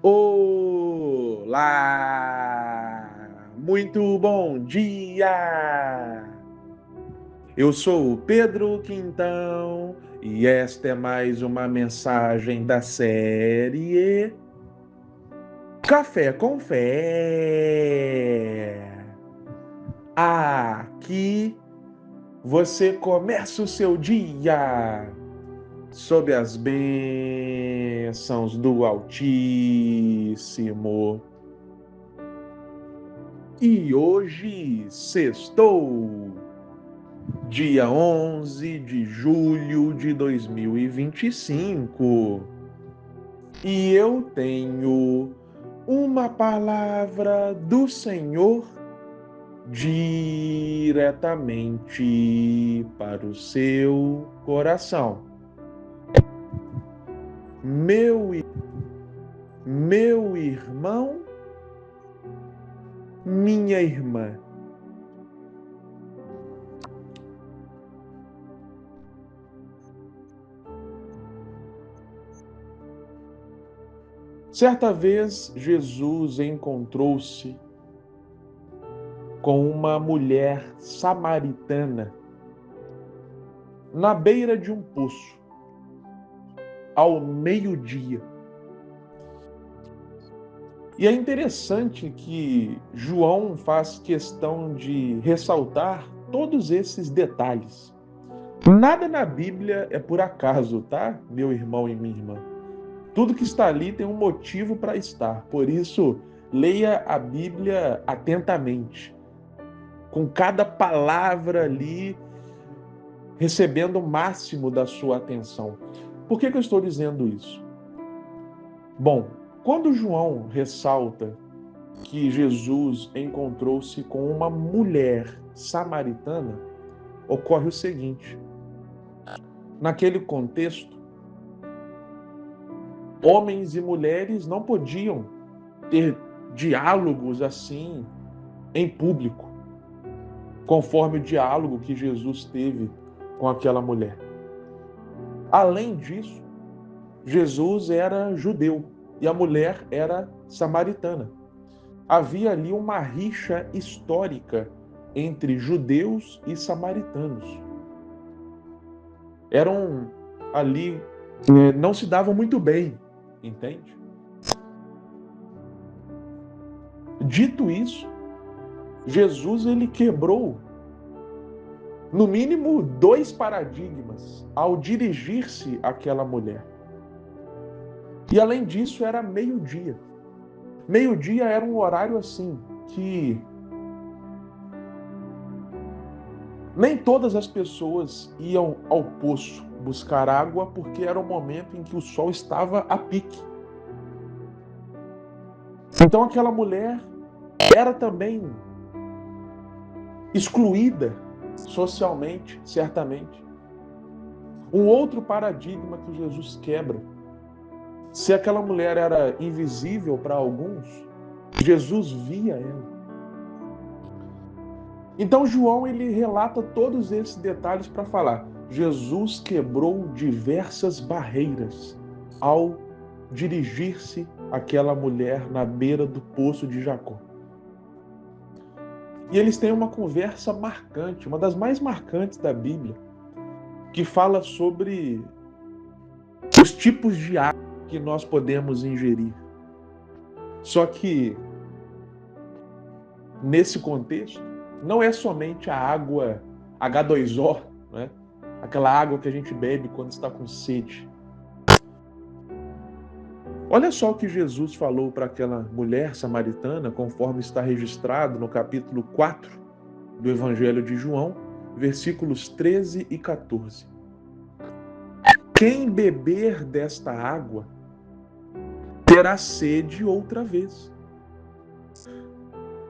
Olá! Muito bom dia! Eu sou o Pedro Quintão e esta é mais uma mensagem da série Café com Fé. Aqui você começa o seu dia sob as bênçãos do Altíssimo. E hoje, sextou, dia 11 de julho de 2025. E eu tenho uma palavra do Senhor diretamente para o seu coração. Meu irmão, minha irmã. Certa vez, Jesus encontrou-se com uma mulher samaritana na beira de um poço, ao meio-dia. E é interessante que João faz questão de ressaltar todos esses detalhes. Nada na Bíblia é por acaso, tá? Meu irmão e minha irmã. Tudo que está ali tem um motivo para estar. Por isso, leia a Bíblia atentamente, com cada palavra ali recebendo o máximo da sua atenção. Por que eu estou dizendo isso? Bom, quando João ressalta que Jesus encontrou-se com uma mulher samaritana, ocorre o seguinte: naquele contexto, homens e mulheres não podiam ter diálogos assim em público, conforme o diálogo que Jesus teve com aquela mulher. Além disso, Jesus era judeu e a mulher era samaritana. Havia ali uma rixa histórica entre judeus e samaritanos. Eram ali, não se davam muito bem, entende? Dito isso, Jesus ele quebrou no mínimo 2 paradigmas ao dirigir-se àquela mulher. E além disso, era meio-dia. Meio-dia era um horário assim que nem todas as pessoas iam ao poço buscar água, porque era o momento em que o sol estava a pique. Então aquela mulher era também excluída socialmente, certamente. Um outro paradigma que Jesus quebra: se aquela mulher era invisível para alguns, Jesus via ela. Então João ele relata todos esses detalhes para falar: Jesus quebrou diversas barreiras ao dirigir-se àquela mulher na beira do poço de Jacó. E eles têm uma conversa marcante, uma das mais marcantes da Bíblia, que fala sobre os tipos de água que nós podemos ingerir. Só que, nesse contexto, não é somente a água H2O, né? Aquela água que a gente bebe quando está com sede. Olha só o que Jesus falou para aquela mulher samaritana, conforme está registrado no capítulo 4 do Evangelho de João, versículos 13 e 14. Quem beber desta água terá sede outra vez.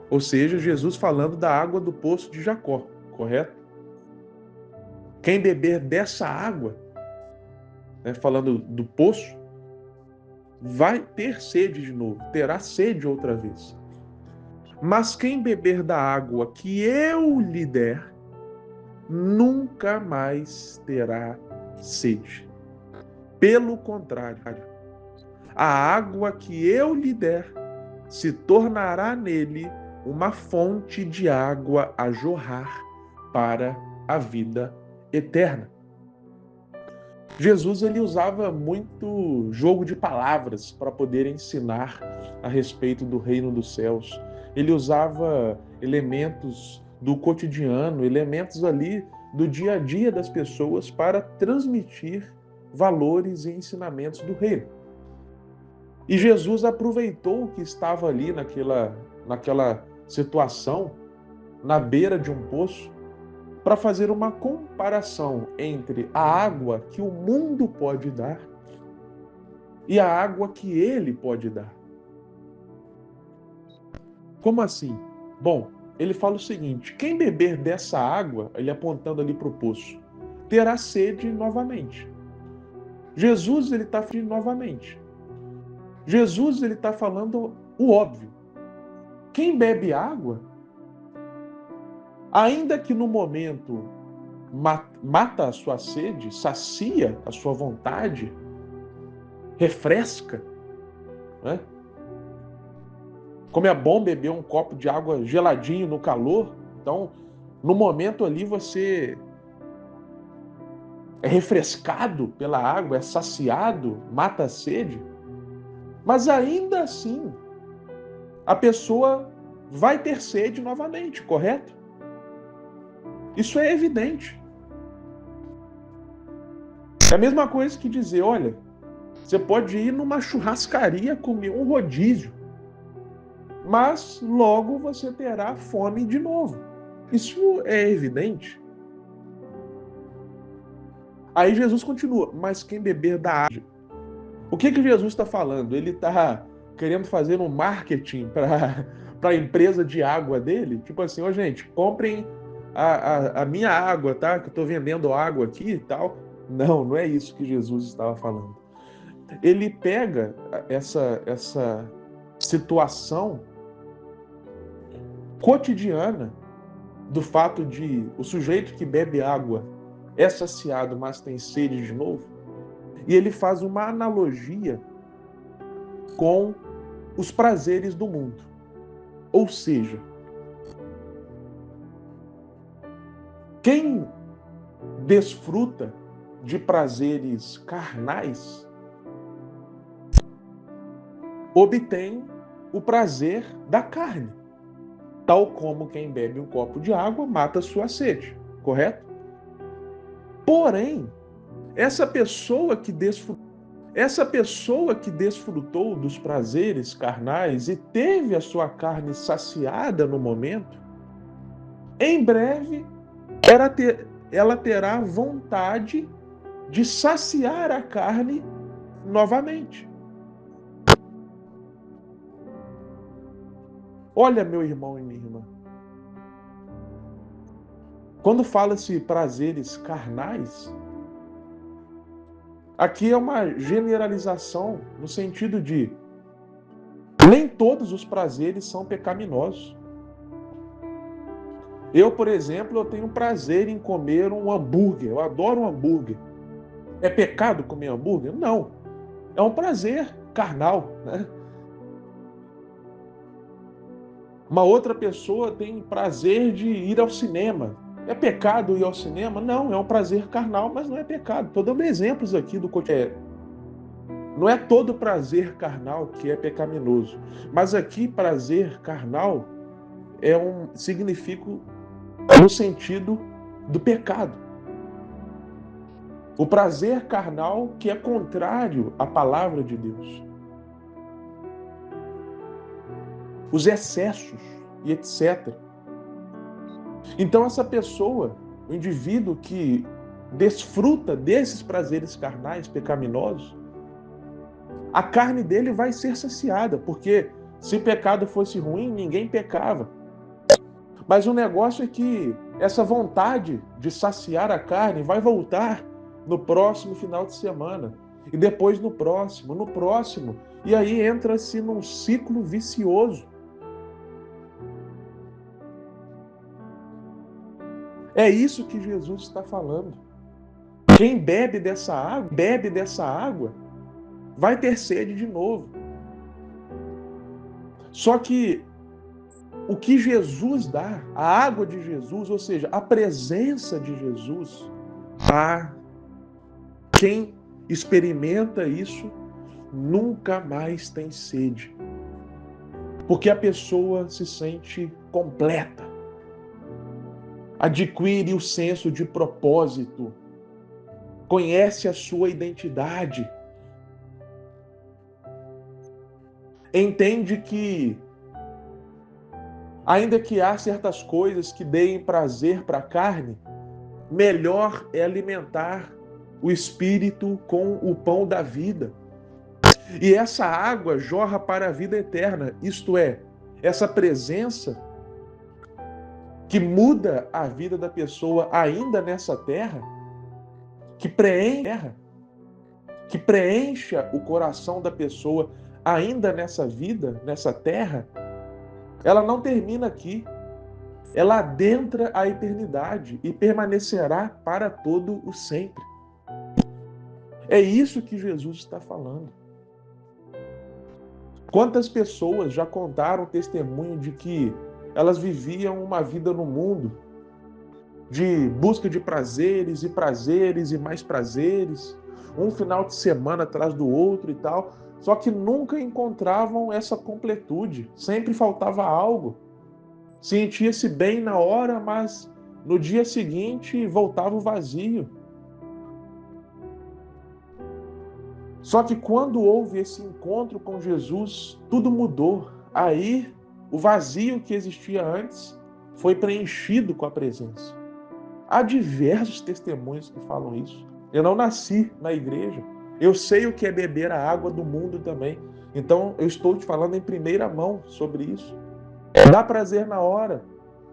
Ou seja, Jesus falando da água do poço de Jacó, correto? Quem beber dessa água, né, falando do poço, vai ter sede de novo, terá sede outra vez. Mas quem beber da água que eu lhe der, nunca mais terá sede. Pelo contrário, A água que eu lhe der se tornará nele uma fonte de água a jorrar para a vida eterna. Jesus ele usava muito jogo de palavras para poder ensinar a respeito do reino dos céus. Ele usava elementos do cotidiano, elementos ali do dia a dia das pessoas para transmitir valores e ensinamentos do reino. E Jesus aproveitou que estava ali naquela situação, na beira de um poço, para fazer uma comparação entre a água que o mundo pode dar e a água que ele pode dar. Como assim? Bom, ele fala o seguinte: quem beber dessa água, ele apontando ali para o poço, terá sede novamente. Jesus ele está falando novamente. Jesus ele está falando o óbvio. Quem bebe água, ainda que no momento mata a sua sede, sacia a sua vontade, refresca, né? Como é bom beber um copo de água geladinho no calor. Então, no momento ali você é refrescado pela água, é saciado, mata a sede. Mas ainda assim, a pessoa vai ter sede novamente, correto? Isso é evidente. É a mesma coisa que dizer, olha, você pode ir numa churrascaria comer um rodízio, mas logo você terá fome de novo. Isso é evidente. Aí Jesus continua, mas quem beber da água... O que Jesus está falando? Ele está querendo fazer um marketing para a empresa de água dele? Tipo assim, ó, gente, comprem a minha água, tá? Que eu estou vendendo água aqui e tal. Não, não é isso que Jesus estava falando. Ele pega essa situação cotidiana do fato de o sujeito que bebe água é saciado, mas tem sede de novo, e ele faz uma analogia com os prazeres do mundo. Ou seja, quem desfruta de prazeres carnais obtém o prazer da carne, tal como quem bebe um copo de água mata sua sede, correto? Porém, essa pessoa que desfrutou dos prazeres carnais e teve a sua carne saciada no momento, em breve ela terá vontade de saciar a carne novamente. Olha, meu irmão e minha irmã, quando fala-se prazeres carnais, aqui é uma generalização no sentido de nem todos os prazeres são pecaminosos. Eu, por exemplo, eu tenho prazer em comer um hambúrguer. Eu adoro um hambúrguer. É pecado comer hambúrguer? Não. É um prazer carnal, né? Uma outra pessoa tem prazer de ir ao cinema. É pecado ir ao cinema? Não, é um prazer carnal, mas não é pecado. Estou dando exemplos aqui do cotidiano. Não é todo prazer carnal que é pecaminoso. Mas aqui, prazer carnal significa no sentido do pecado. O prazer carnal que é contrário à palavra de Deus. Os excessos e etc. Então essa pessoa, o indivíduo que desfruta desses prazeres carnais pecaminosos, a carne dele vai ser saciada, porque se pecado fosse ruim, ninguém pecava. Mas o negócio é que essa vontade de saciar a carne vai voltar no próximo final de semana, e depois no próximo, e aí entra-se num ciclo vicioso. É isso que Jesus está falando. Quem bebe dessa água, vai ter sede de novo. Só que o que Jesus dá, a água de Jesus, ou seja, a presença de Jesus, a quem experimenta isso nunca mais tem sede. Porque a pessoa se sente completa, adquire o senso de propósito, conhece a sua identidade, entende que, ainda que há certas coisas que deem prazer para a carne, melhor é alimentar o espírito com o pão da vida. E essa água jorra para a vida eterna, isto é, essa presença que muda a vida da pessoa ainda nessa terra, que preencha o coração da pessoa ainda nessa vida, nessa terra, ela não termina aqui. Ela adentra a eternidade e permanecerá para todo o sempre. É isso que Jesus está falando. Quantas pessoas já contaram testemunho de que elas viviam uma vida no mundo de busca de prazeres e prazeres e mais prazeres, um final de semana atrás do outro e tal, só que nunca encontravam essa completude, sempre faltava algo. Sentia-se bem na hora, mas no dia seguinte voltava o vazio. Só que quando houve esse encontro com Jesus, tudo mudou. Aí, o vazio que existia antes foi preenchido com a presença. Há diversos testemunhos que falam isso. Eu não nasci na igreja. Eu sei o que é beber a água do mundo também. Então, eu estou te falando em primeira mão sobre isso. Dá prazer na hora,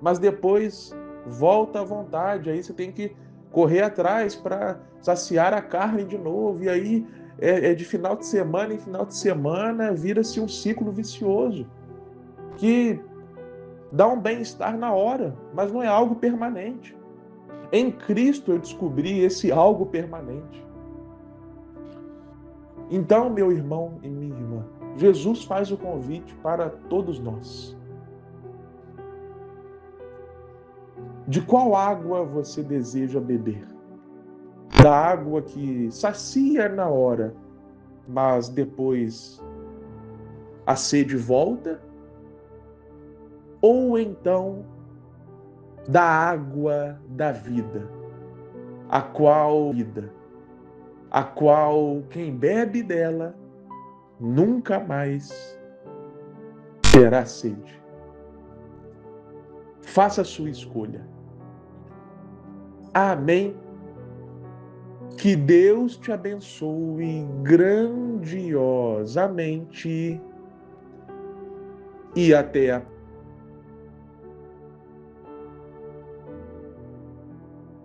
mas depois volta à vontade. Aí você tem que correr atrás para saciar a carne de novo. E aí é de final de semana em final de semana, vira-se um ciclo vicioso que dá um bem-estar na hora, mas não é algo permanente. Em Cristo eu descobri esse algo permanente. Então, meu irmão e minha irmã, Jesus faz o convite para todos nós. De qual água você deseja beber? Da água que sacia na hora, mas depois a sede volta? Ou então da água da vida, a qual quem bebe dela nunca mais terá sede? Faça a sua escolha. Amém. Que Deus te abençoe grandiosamente e até a